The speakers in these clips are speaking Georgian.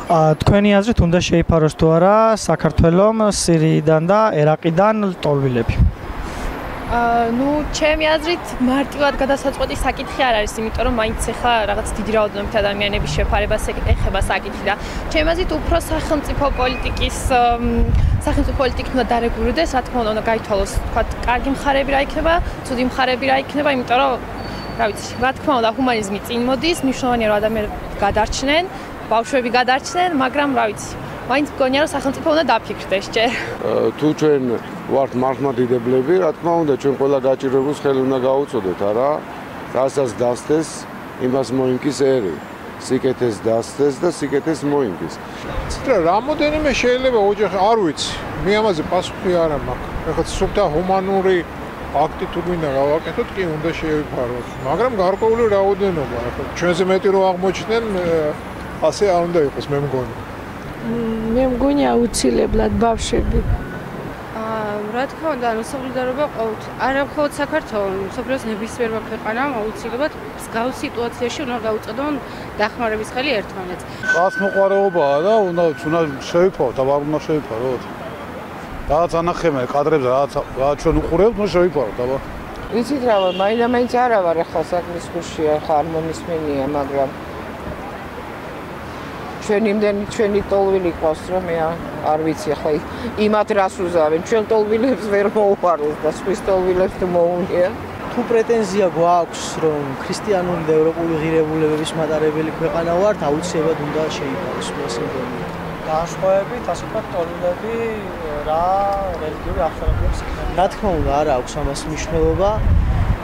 თქვენი აზრით უნდა შეიფაროს თუ არა საქართველომ სირიიდან და ერაყიდან ლტოლვილები? ნუ ჩემი აზრით მარტივად გადასაწყვეტი საკითხი არ არის, იმიტომ რომ მაინც ახლა რაღაც დიდი რაოდენობით ადამიანების შეფარებას ეხება საკითხი და ჩემი აზრით უფრო სახელმწიფო პოლიტიკით უნდა დარეგულირდეს, რა თქმა უნდა გაითვალოს, თქვათ, კარგი მხარეები რა იქნება, ცუდი მხარეები რა იქნება, იმიტომ რომ რა ვიცი, რა თქმა უნდა ჰუმანიზმი წინ მოდის, მნიშვნელოვანია რომ ადამიანები გადარჩნენ, ბავშვები გადარჩნენ, მაგრამ რა ვიცი, მაინც მგონია რომ სახელმწიფო უნდა დაფიქრდეს ჯერ. თუ ჩვენ ვართ მართლმადიდებლები, რა თქმა უნდა, ჩვენ ყველა გაჭირებულს ხელი უნდა გაუწოდოთ, არა? რასაც დასდეს, იმას მოინკის ერი. სიკეთეს დასდეს და სიკეთეს მოინკის. ცოტა რამოდენიმე შეიძლება ოჯახი, არ ვიცი, მე ამაზე პასუხი არ მაქვს. ეხლა სულთა ჰუმანური აქტი თუ გვინდა გავაკეთოთ, კი უნდა შეიფაროს, მაგრამ გარკვეული რაოდენობა, ეხლა ჩვენზე მეტი რო აღმოჩნდნენ, ასე არ უნდა იყოს, მე მგონი. მე მგონი აუცილებლად ბავშვები. რა თქმა უნდა, სოლიდარობა ყოველთვის. არა მხოლოდ საქართველოს, მსოფლიოს ნებისმიერმა ქვეყანამ აუცილებლად მსგავს სიტუაციაში უნდა გაუწოდონ დახმარების ხელი ერთმანეთს. კაცმოყვარეობაა და უნდა შევიფაროთ, აბა უნდა შევიფაროთ. რაღაც ანახებენ კადრებზე, რაღაც ჩვენ უყურებთ, უნდა შევიფაროთ, აბა. იცით რა, მაინც არა ვარ ახლა საქმის გუშია, ხა არ მომისმენია, მაგრამ ჩვენი ტოლვილი ყავს რომ მე არ ვიცი ახლა იმათ რას უზავენ ჩვენ ტოლვილებს ვერ მოუყაროს და სხვის ტოლვილებს თუ მოუნია თუ პრეტენზია გვაქვს რომ ქრისტიანული და ევროპული ღირებულებების მატარებელი ქვეყანა ვართ აუცილებლად უნდა შეიფაროს მოსიმდენი განსხვავებით ასე ვთქვათ ტოლვილები რა რელიგიური აღსანიშნავებს რა თქმა უნდა არა აქვს ამას მნიშვნელობა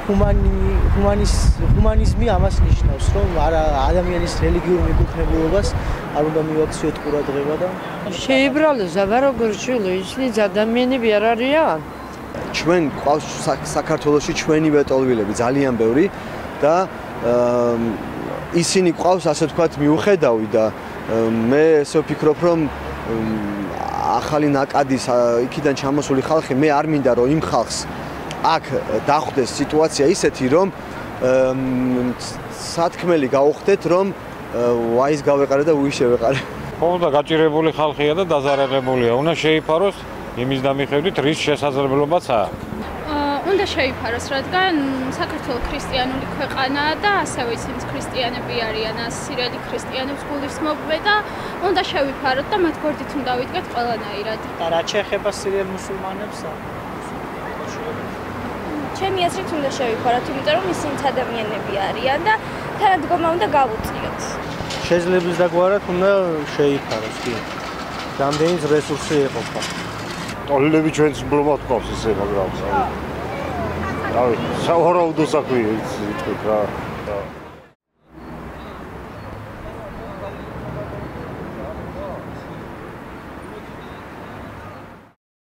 ჰუმანიზმი ამას ნიშნავს რომ არა ადამიანის რელიგიურ მიკუთვნებულობას არ უნდა მივაქციოთ ყურადღება და შეიბრალოს აბა როგორ შეიძლება ისინი ადამიანები არ არიან ჩვენ ყავს საქართველოში ჩვენივე ტოლვილები ძალიან ბევრი და ისინი ყავს ასე ვთქვათ მიუხედავი და მე ესე ვფიქრობ რომ ახალი ნაკადის იქიდან ჩამოსული ხალხი მე არ მინდა რომ იმ ხალხს აქ დახვდეს სიტუაცია ისეთი რომ სათქმელი გაუხდეთ რომ ვაის გავეყარე და უის შევეყარე. ხოდა გაჭირებული ხალხია და დაზარალებულია. უნდა შეიფაროს იმის დამიხედვით რის შესაძლებლობაცაა. უნდა შეიფაროს, რადგან საქართველო ქრისტიანული ქვეყანაა და ასევე ისინი ქრისტიანები არიან, სირიელი ქრისტიანებს გულის მოგვე და უნდა შევიფაროთ და მათ გვერდით უნდა ვიდგეთ ყველანაირად. და რა შეეხება სირიელ მუსულმანებს? ჩემი აზრით უნდა შევიფაროთ, იმიტომ რომ ისინი ადამიანები არიან და თანადგომა უნდა გავუწიოთ. შეძლების დაგვარად უნდა შეიფაროს, კი. რამდენიც რესურსი ეყოფა. ტოლვილები ჩვენს მბრომად ყავს ისე, მაგრამ რავი, სავარაუდო საქმეა ის თქვით რა.